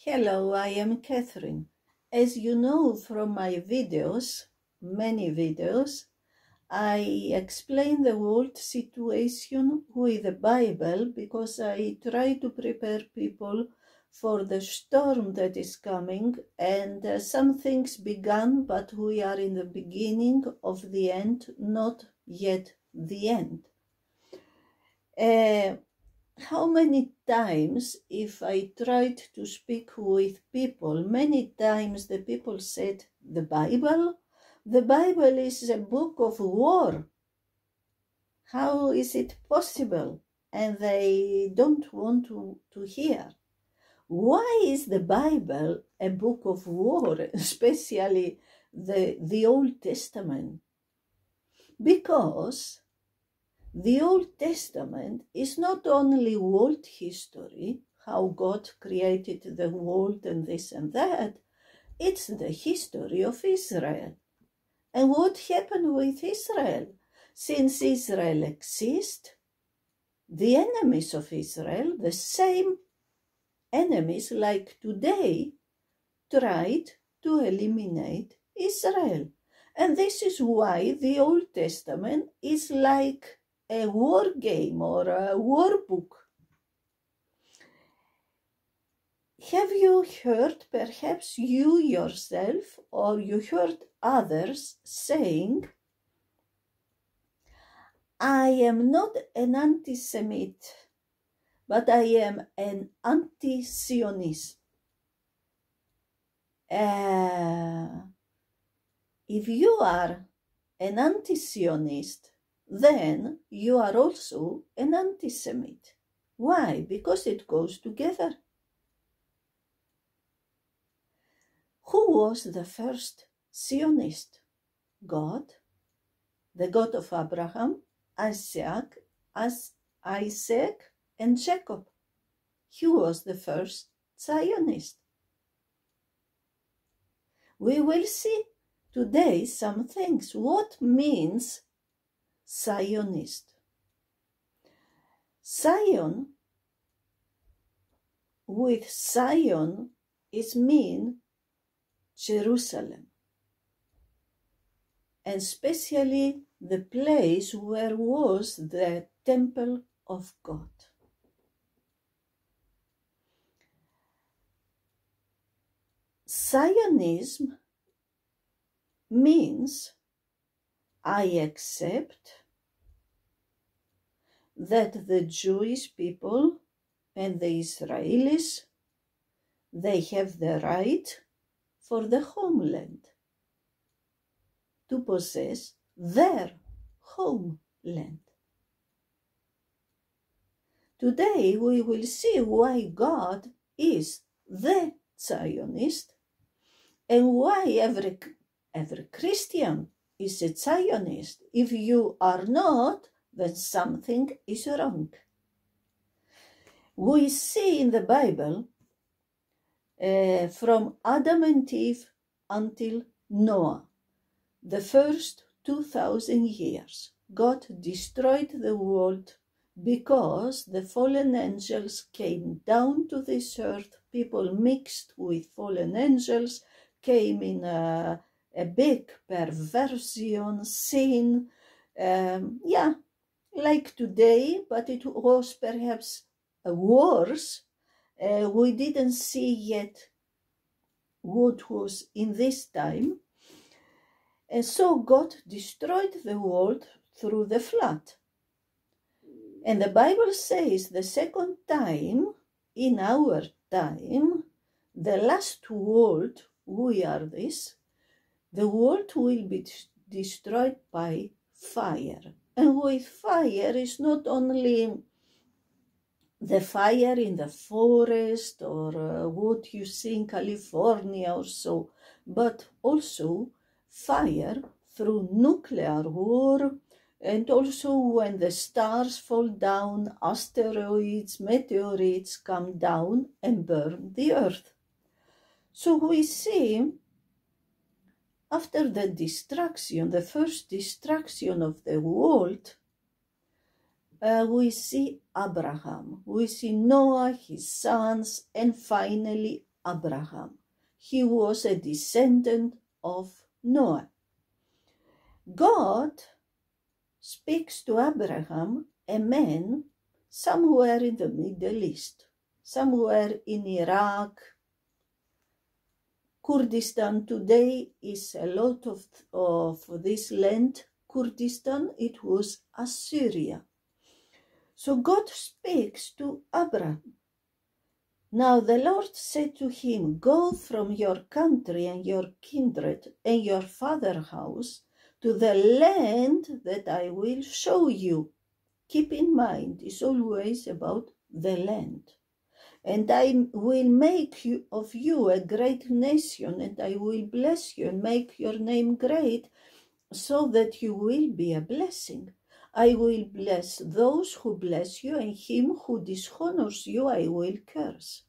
Hello, I am Catherine. As you know from my videos, many videos, I explain the world situation with the Bible because I try to prepare people for the storm that is coming, and some things began, but we are in the beginning of the end, not yet the end. How many times, if I tried to speak with people, many times the people said, the Bible is a book of war. How is it possible? And they don't want to hear. Why is the Bible a book of war, especially the Old Testament? Because the Old Testament is not only world history, how God created the world and this and that, it's the history of Israel. And what happened with Israel? Since Israel exists, the enemies of Israel, the same enemies like today, tried to eliminate Israel. And this is why the Old Testament is like a war game or a war book. Have you heard, perhaps you yourself, or you heard others saying, I am not an anti-Semite, but I am an anti-Zionist. If you are an anti-Zionist, then you are also an anti-Semite. Why? Because it goes together. Who was the first Zionist? God, the God of Abraham, Isaac, and Jacob. He was the first Zionist. We will see today some things. What means Zionist? Zion, with Zion, is mean Jerusalem, and especially the place where was the temple of God. Zionism means I accept that the Jewish people and the Israelis, they have the right for the homeland, to possess their homeland. Today we will see why God is the Zionist and why every Christian is a Zionist. If you are not, then something is wrong. We see in the Bible from Adam and Eve until Noah, the first 2,000 years, God destroyed the world because the fallen angels came down to this earth. People mixed with fallen angels, came in a big perversion, sin, like today, but it was perhaps worse. We didn't see yet what was in this time. And so God destroyed the world through the flood. And the Bible says the second time, in our time, the last world, we are this, the world will be destroyed by fire. And with fire is not only the fire in the forest or what you see in California or so, but also fire through nuclear war, and also when the stars fall down, asteroids, meteorites come down and burn the earth. So we see, after the destruction, the first destruction of the world, we see Abraham, we see Noah, his sons, and finally Abraham. He was a descendant of Noah. God speaks to Abraham, a man somewhere in the Middle East, somewhere in Iraq. Kurdistan today is a lot of this land. Kurdistan, it was Assyria. So God speaks to Abraham. Now the Lord said to him, go from your country and your kindred and your father's house to the land that I will show you. Keep in mind, it's always about the land. And I will make of you a great nation, and I will bless you and make your name great, so that you will be a blessing. I will bless those who bless you, and him who dishonors you I will curse.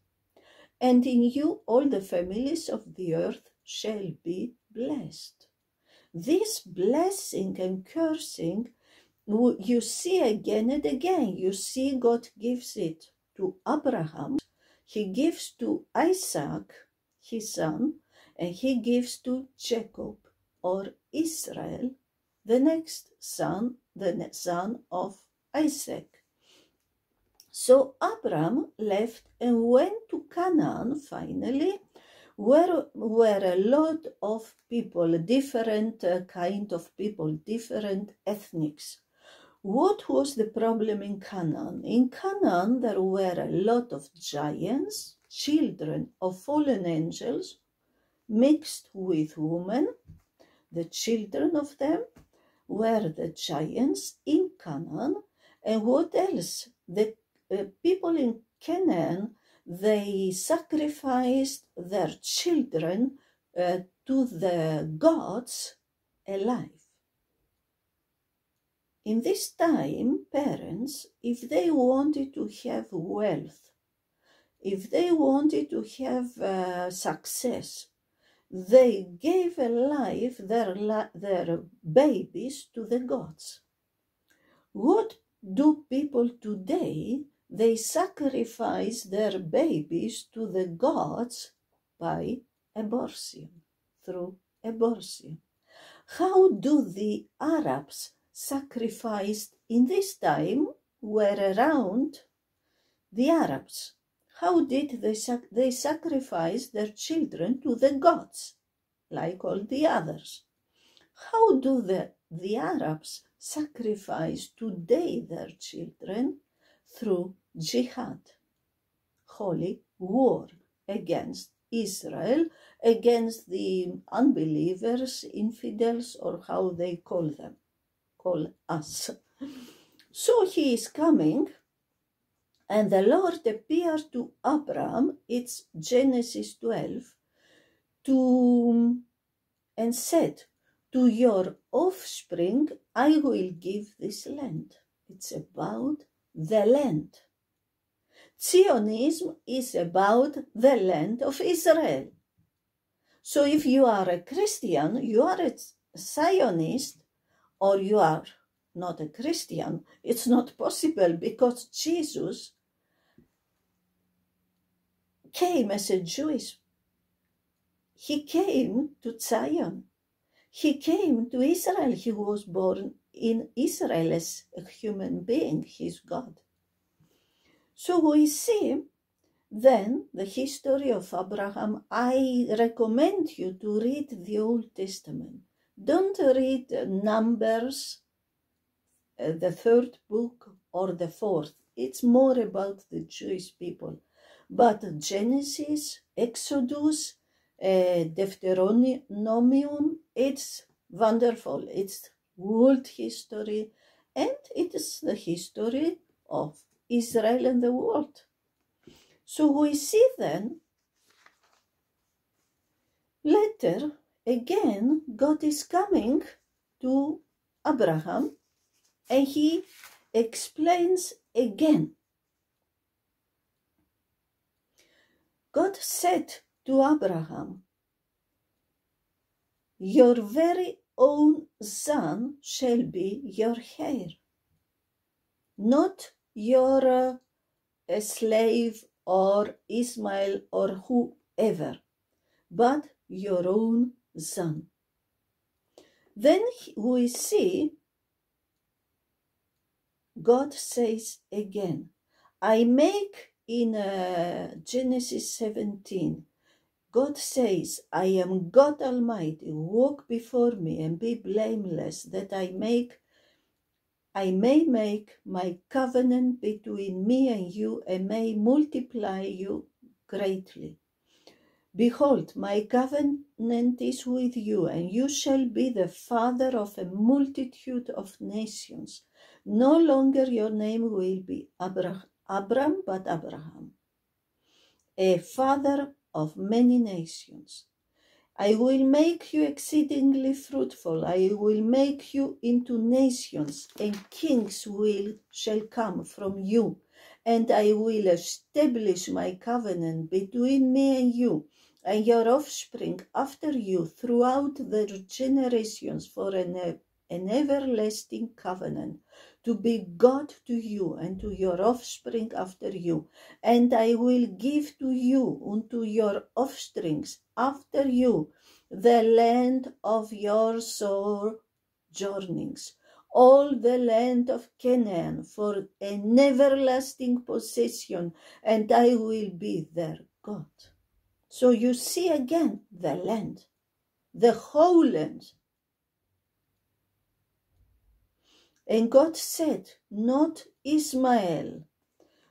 And in you all the families of the earth shall be blessed. This blessing and cursing, you see again and again. You see God gives it to Abraham, he gives to Isaac, his son, and he gives to Jacob, or Israel, the next son, the son of Isaac. So Abram left and went to Canaan finally, where were a lot of people, different kind of people, different ethnics. What was the problem in Canaan? In Canaan there were a lot of giants, children of fallen angels, mixed with women. The children of them were the giants in Canaan. And what else? The people in Canaan, they sacrificed their children to the gods alive. In this time, parents, if they wanted to have wealth, if they wanted to have success, they gave alive their babies to the gods. What do people today? They sacrifice their babies to the gods by abortion, through abortion. How do the Arabs sacrificed in this time were around the Arabs? How did they sacrifice their children to the gods, like all the others? How do the Arabs sacrifice today their children? Through jihad, holy war against Israel, against the unbelievers, infidels, or how they call them, call us. So he is coming, and the Lord appeared to Abram, it's Genesis 12, and said, to your offspring I will give this land. It's about the land. Zionism is about the land of Israel. So if you are a Christian, you are a Zionist, or you are not a Christian. It's not possible, because Jesus came as a Jewish. He came to Zion. He came to Israel. He was born in Israel as a human being. He's God. So we see then the history of Abraham. I recommend you to read the Old Testament. Don't read Numbers, the third book, or the fourth. It's more about the Jewish people. But Genesis, Exodus, Deuteronomium, it's wonderful. It's world history, and it is the history of Israel and the world. So we see then, later, again, God is coming to Abraham, and he explains again. God said to Abraham, your very own son shall be your heir, not your slave or Ishmael or ever, but your own son. Then we see God says again, I make in Genesis 17, God says, I am God Almighty, walk before me and be blameless, that I may make my covenant between me and you and may multiply you greatly. Behold, my covenant is with you, and you shall be the father of a multitude of nations. No longer your name will be Abram, but Abraham, a father of many nations. I will make you exceedingly fruitful. I will make you into nations, and kings shall come from you. And I will establish my covenant between me and you, and your offspring after you throughout their generations for an everlasting covenant, to be God to you and to your offspring after you. And I will give to you, unto your offsprings after you, the land of your sojournings, all the land of Canaan, for an everlasting possession, and I will be their God. So you see again the land, the whole land. And God said, not Ishmael,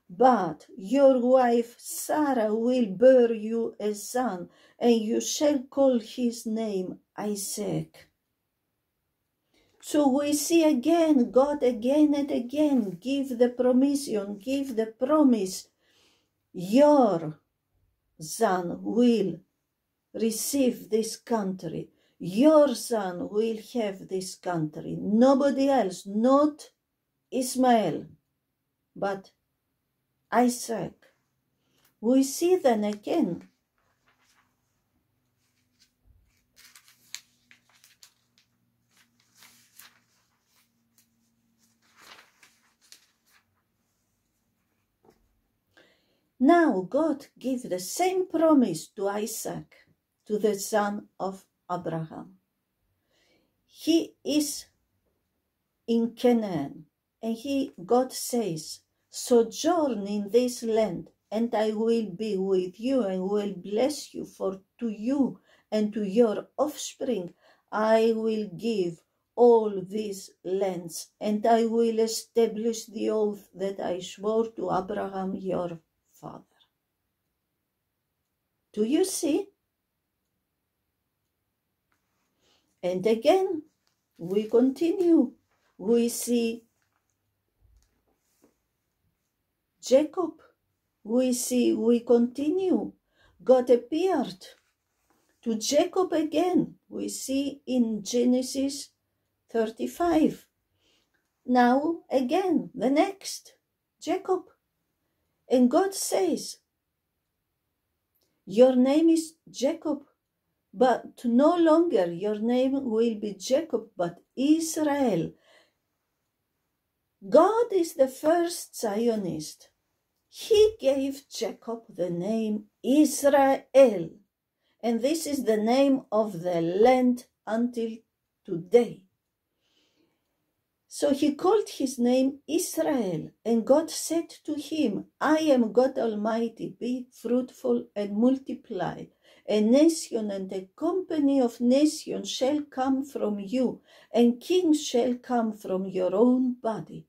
but your wife Sarah will bear you a son, and you shall call his name Isaac. So we see again, God again and again give the promise, your son will receive this country. Your son will have this country. Nobody else, not Ishmael, but Isaac. We see then again now God gave the same promise to Isaac, to the son of Abraham. He is in Canaan, and God says, sojourn in this land, and I will be with you and will bless you, for to you and to your offspring I will give all these lands, and I will establish the oath that I swore to Abraham your father. Do you see? And again, we continue. We see Jacob. We continue. God appeared to Jacob again. We see in Genesis 35. Now again, the next, Jacob. And God says, your name is Jacob, but no longer your name will be Jacob, but Israel. God is the first Zionist. He gave Jacob the name Israel, and this is the name of the land until today. So he called his name Israel, and God said to him, I am God Almighty, be fruitful and multiply. A nation and a company of nations shall come from you, and kings shall come from your own body.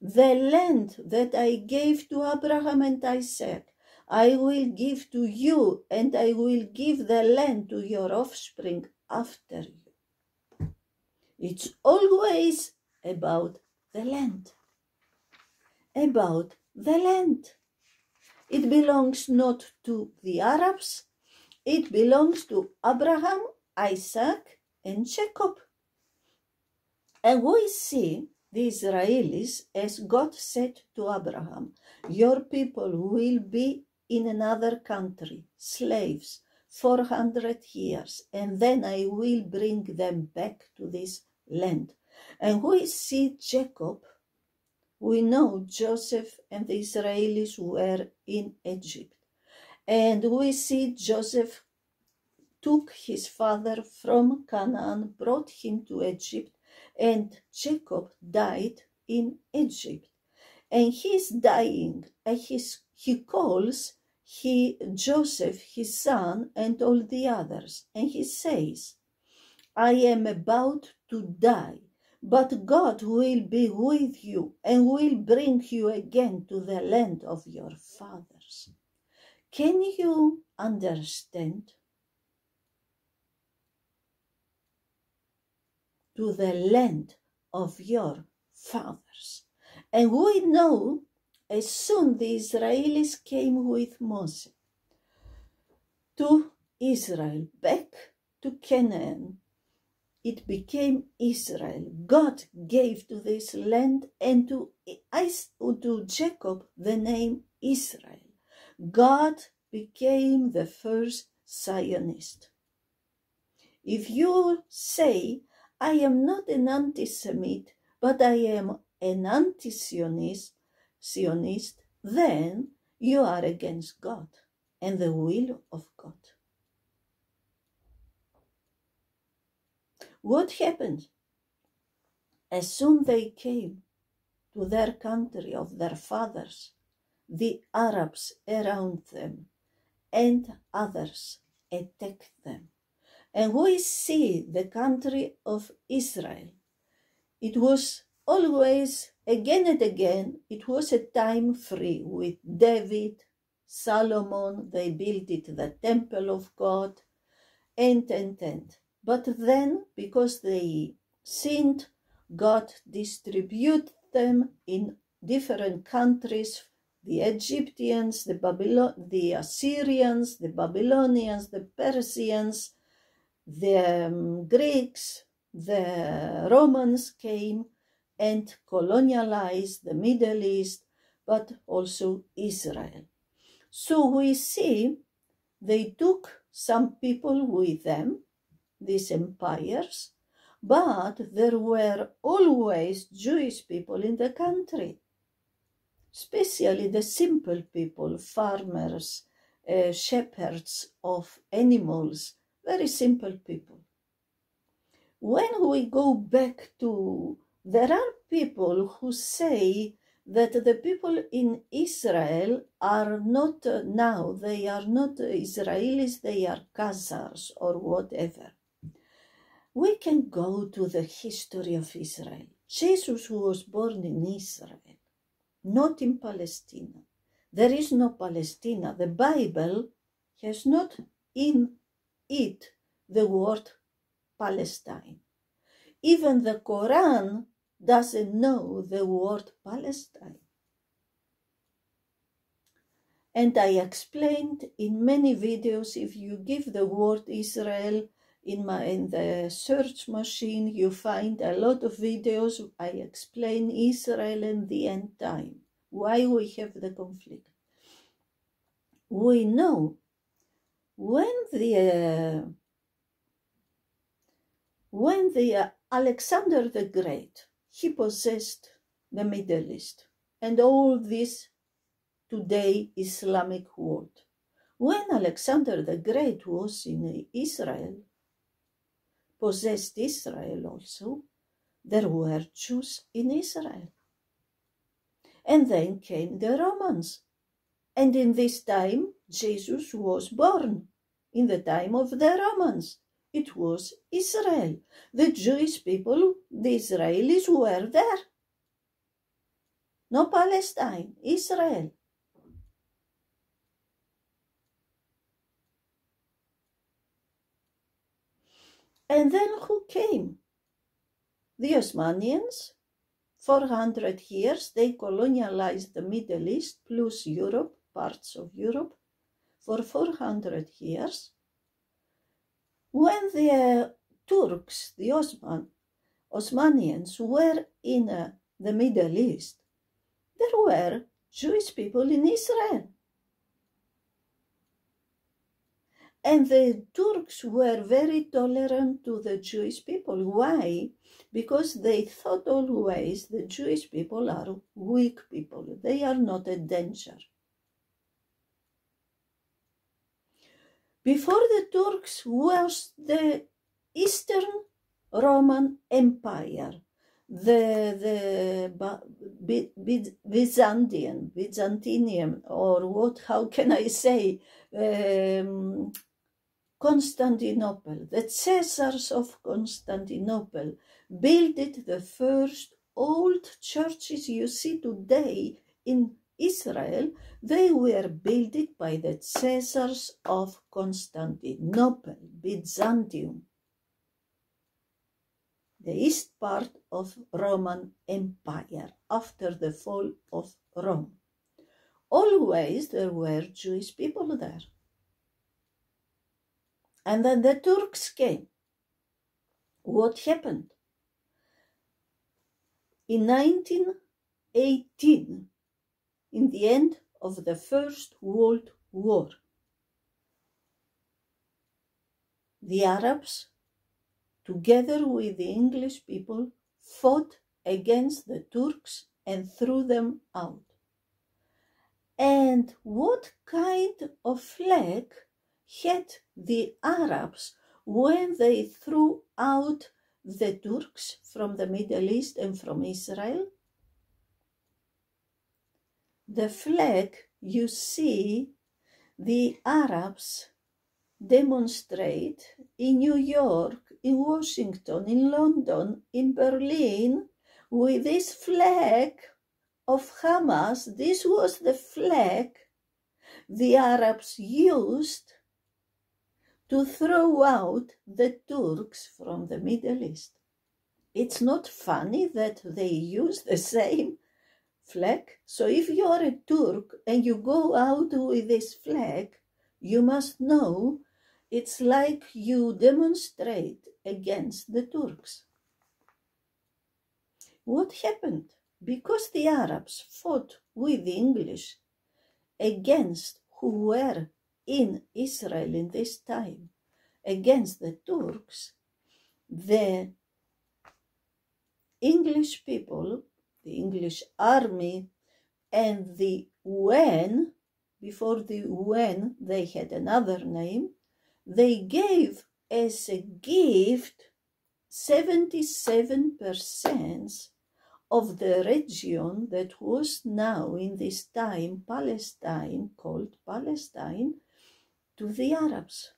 The land that I gave to Abraham and Isaac, I will give to you, and I will give the land to your offspring after you. It's always about the land. About the land. It belongs not to the Arabs. It belongs to Abraham, Isaac, and Jacob. And we see the Israelis, as God said to Abraham, your people will be in another country, slaves, 400 years, and then I will bring them back to this land. And we see Jacob. We know Joseph and the Israelis were in Egypt. And we see Joseph took his father from Canaan, brought him to Egypt, and Jacob died in Egypt. And he's dying, and he calls Joseph, his son, and all the others, and he says, I am about to die, but God will be with you and will bring you again to the land of your fathers. Can you understand? To the land of your fathers. And we know as soon the Israelis came with Moses to Israel, back to Canaan, it became Israel. God gave to this land and to Jacob the name Israel. God became the first Zionist. If you say, I am not an anti-Semite, but I am an anti-Zionist, then you are against God and the will of God. What happened? As soon they came to their country of their fathers, the Arabs around them and others attacked them. And we see the country of Israel. It was always, again and again, it was a time free with David, Solomon, they built it, the temple of God, and. But then, because they sinned, God distributed them in different countries, the Egyptians, the Assyrians, the Babylonians, the Persians, the Greeks, the Romans came and colonialized the Middle East, but also Israel. So we see they took some people with them, these empires, but there were always Jewish people in the country, especially the simple people, farmers, shepherds of animals, very simple people. When we go back to, there are people who say that the people in Israel are not now, they are not Israelis, they are Khazars or whatever. We can go to the history of Israel. Jesus was born in Israel, not in Palestine. There is no Palestine. The Bible has not in it the word Palestine. Even the Quran doesn't know the word Palestine. And I explained in many videos, if you give the word Israel in the search machine, you find a lot of videos. I explain Israel and the end time, why we have the conflict. We know when the Alexander the Great, he possessed the Middle East and all this today Islamic world. When Alexander the Great was in Israel, possessed Israel also, there were Jews in Israel. And then came the Romans. And in this time, Jesus was born. In the time of the Romans, it was Israel. The Jewish people, the Israelis, were there. No Palestine, Israel. And then who came? The Osmanians. 400 years, they colonialized the Middle East plus Europe, parts of Europe, for 400 years. When the Turks, the Osmanians, were in the Middle East, there were Jewish people in Israel. And the Turks were very tolerant to the Jewish people. Why? Because they thought always the Jewish people are weak people. They are not a danger. Before the Turks was the Eastern Roman Empire, the Byzantinian, or what? How can I say? Constantinople. The Caesars of Constantinople built the first old churches you see today in Israel. They were built by the Caesars of Constantinople, Byzantium, the east part of Roman Empire after the fall of Rome. Always there were Jewish people there. And then the Turks came. What happened? In 1918, in the end of the First World War, the Arabs, together with the English people, fought against the Turks and threw them out. And what kind of flag had the Arabs when they threw out the Turks from the Middle East and from Israel? The flag you see the Arabs demonstrate in New York, in Washington, in London, in Berlin, with this flag of Hamas. This was the flag the Arabs used to throw out the Turks from the Middle East. It's not funny that they use the same flag. So if you are a Turk and you go out with this flag, you must know it's like you demonstrate against the Turks. What happened? Because the Arabs fought with the English against who were in Israel in this time, against the Turks, the English people, the English army, and the UN, before the UN they had another name, they gave as a gift 77% of the region that was now in this time Palestine, called Palestine, to the Arabs.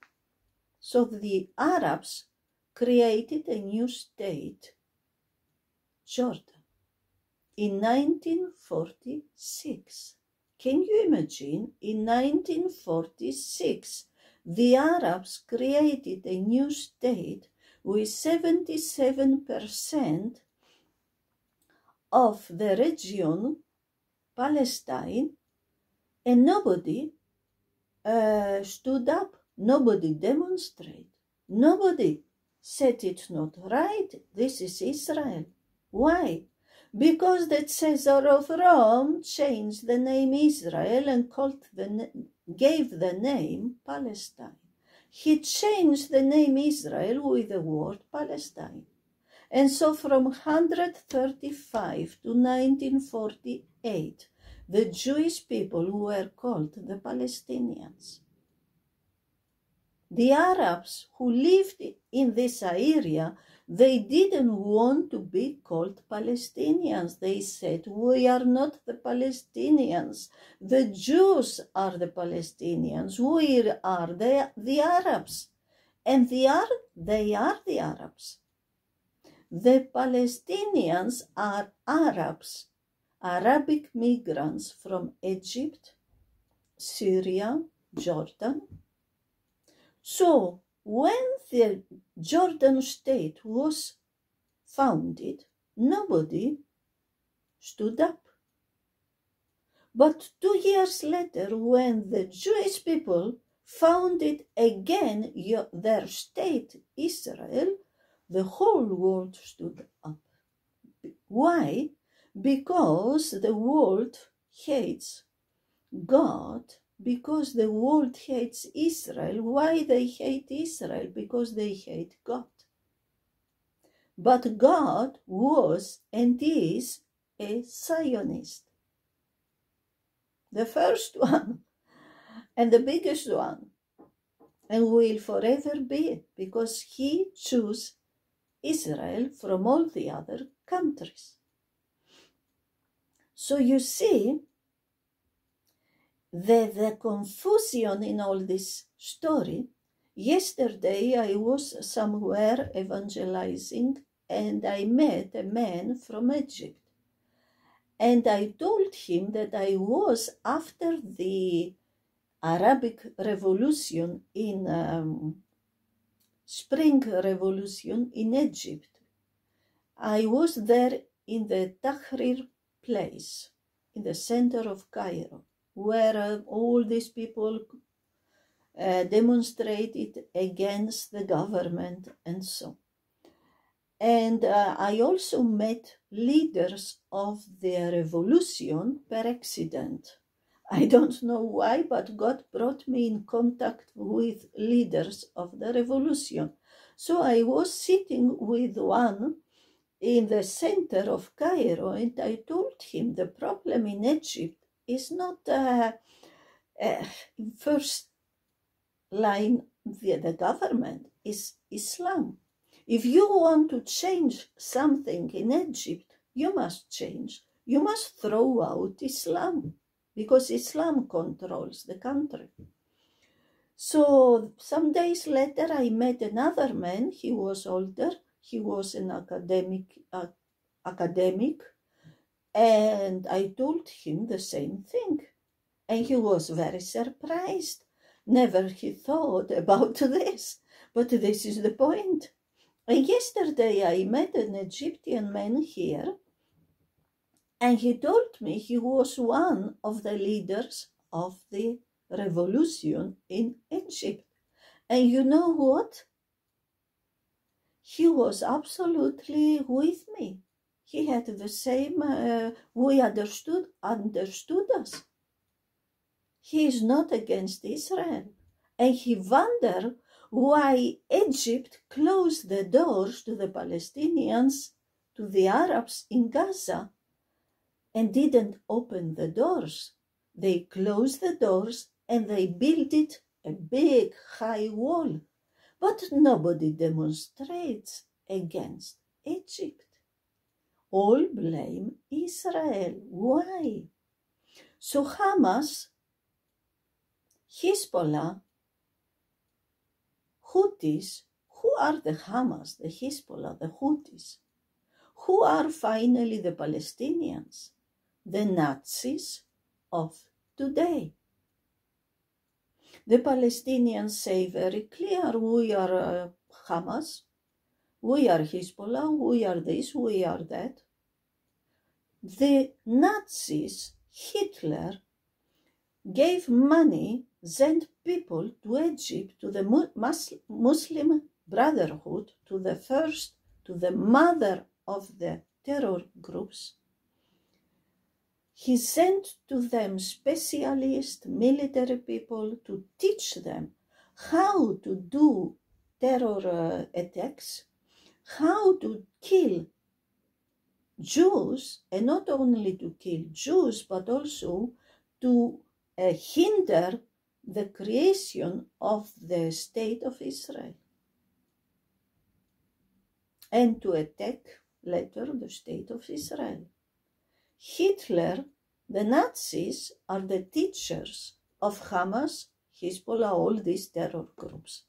So the Arabs created a new state, Jordan, in 1946. Can you imagine? In 1946, the Arabs created a new state with 77% of the region, Palestine, and nobody stood up, nobody demonstrated, nobody said it's not right, this is Israel. Why? Because the Caesar of Rome changed the name Israel and gave the name Palestine. He changed the name Israel with the word Palestine. And so from 135 to 1948, the Jewish people were called the Palestinians. The Arabs who lived in this area, they didn't want to be called Palestinians. They said, we are not the Palestinians. The Jews are the Palestinians. We are the Arabs. And they are the Arabs. The Palestinians are Arabs, Arabic migrants from Egypt, Syria, Jordan. So when the Jordan state was founded, nobody stood up. But 2 years later, when the Jewish people founded again their state, Israel, the whole world stood up. Why? Because the world hates God, because the world hates Israel. Why they hate Israel? Because they hate God. But God was and is a Zionist. The first one and the biggest one. and will forever be, because he chose Israel from all the other countries. So you see the confusion in all this story. Yesterday I was somewhere evangelizing, and I met a man from Egypt. And I told him that I was after the Arabic Revolution in Spring Revolution in Egypt. I was there in the Tahrir place, in the center of Cairo, where all these people demonstrated against the government and so. And I also met leaders of the revolution per accident. I don't know why, but God brought me in contact with leaders of the revolution. So I was sitting with one in the center of Cairo, and I told him the problem in Egypt is not in first line the government, is Islam. If you want to change something in Egypt, you must change. You must throw out Islam, because Islam controls the country. So some days later, I met another man. He was older. He was an academic, and I told him the same thing. And he was very surprised. Never he thought about this. But this is the point. And yesterday I met an Egyptian man here, and he told me he was one of the leaders of the revolution in Egypt. And you know what? He was absolutely with me. He had the same, we understood us. He is not against Israel. And he wondered why Egypt closed the doors to the Palestinians, to the Arabs in Gaza, and didn't open the doors. They closed the doors and they built a big high wall. But nobody demonstrates against Egypt. All blame Israel. Why? So Hamas, Hezbollah, Houthis, who are the Hamas, the Hezbollah, the Houthis? Who are finally the Palestinians? The Nazis of today. The Palestinians say very clear, we are Hamas, we are Hezbollah, we are this, we are that. The Nazis, Hitler, gave money, sent people to Egypt, to the Muslim Brotherhood, to the mother of the terror groups. He sent to them specialist military people to teach them how to do terror attacks, how to kill Jews, and not only to kill Jews, but also to hinder the creation of the state of Israel, and to attack later the state of Israel. Hitler, the Nazis, are the teachers of Hamas, Hezbollah, all these terror groups.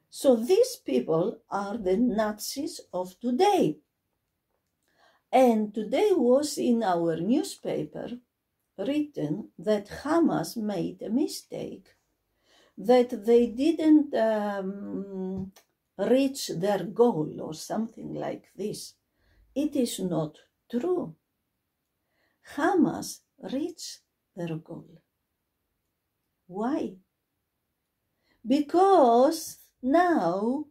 So these people are the Nazis of today. And today was in our newspaper written that Hamas made a mistake, that they didn't reach their goal or something like this. It is not true. Hamas reached their goal. Why? Because now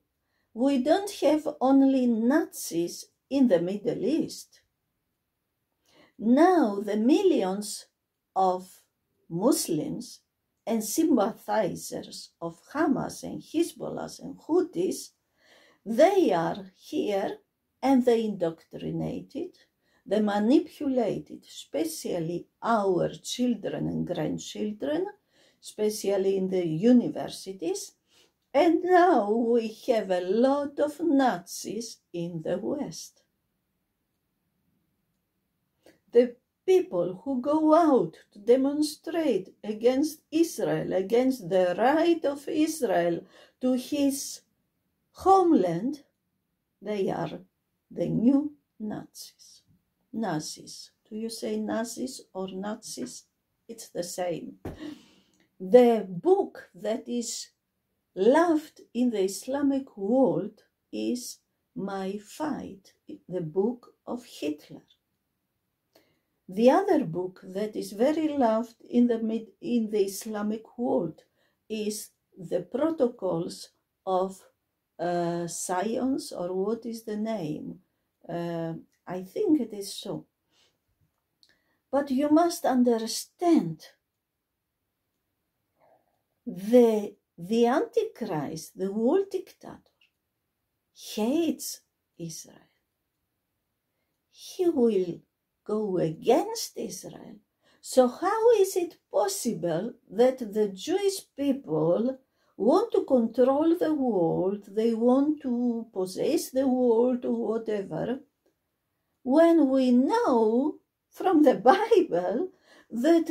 we don't have only Nazis in the Middle East. Now the millions of Muslims and sympathizers of Hamas and Hezbollah and Houthis, they are here, and they indoctrinated, they manipulated, especially our children and grandchildren, especially in the universities, And now we have a lot of Nazis in the West. The people who go out to demonstrate against Israel, against the right of Israel to his homeland, they are the new Nazis. Nazis. Do you say Nazis or Nazis? It's the same. The book that is loved in the Islamic world is My Fight, the book of Hitler. The other book that is very loved in the Islamic world is the Protocols of Science, or what is the name? I think it is so. But you must understand the Antichrist, the world dictator, hates Israel. He will go against Israel. So how is it possible that the Jewish people want to control the world, they want to possess the world or whatever, when we know from the Bible that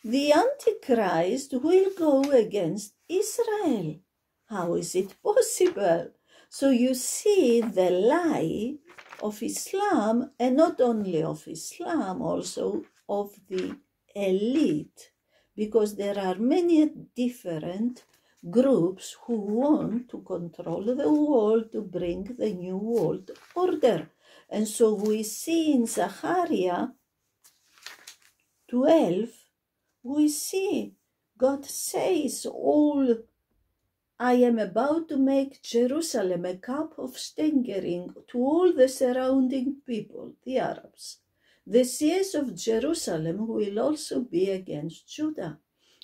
the Antichrist will go against Israel? How is it possible? So you see the lie of Islam, and not only of Islam, also of the elite, because there are many different groups who want to control the world, to bring the new world order. And so we see in Zechariah 12, we see God says, I am about to make Jerusalem a cup of staggering to all the surrounding people, the Arabs. The siege of Jerusalem will also be against Judah.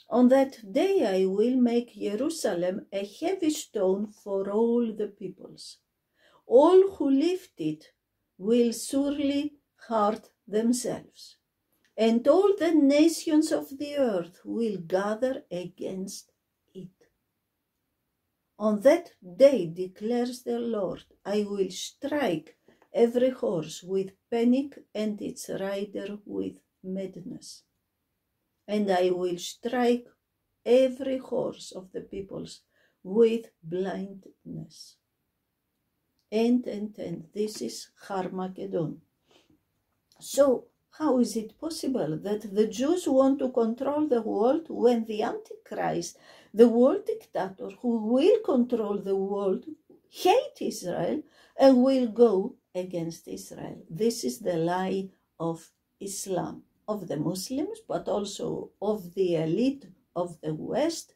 On that day I will make Jerusalem a heavy stone for all the peoples. All who lift it will surely hurt themselves, and all the nations of the earth will gather against it. On that day, declares the Lord, I will strike every horse with panic and its rider with madness. And I will strike every horse of the peoples with blindness. And. This is Armageddon. So, how is it possible that the Jews want to control the world when the Antichrist, the world dictator who will control the world, hate Israel and will go against Israel? This is the lie of Islam, of the Muslims, but also of the elite of the West,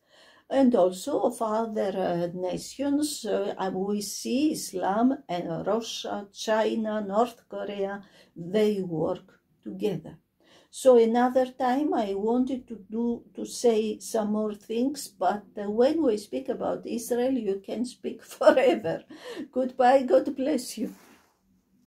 and also of other nations. We see Islam and Russia, China, North Korea, they work together. So another time I wanted to say some more things, but when we speak about Israel, you can speak forever. Goodbye, God bless you.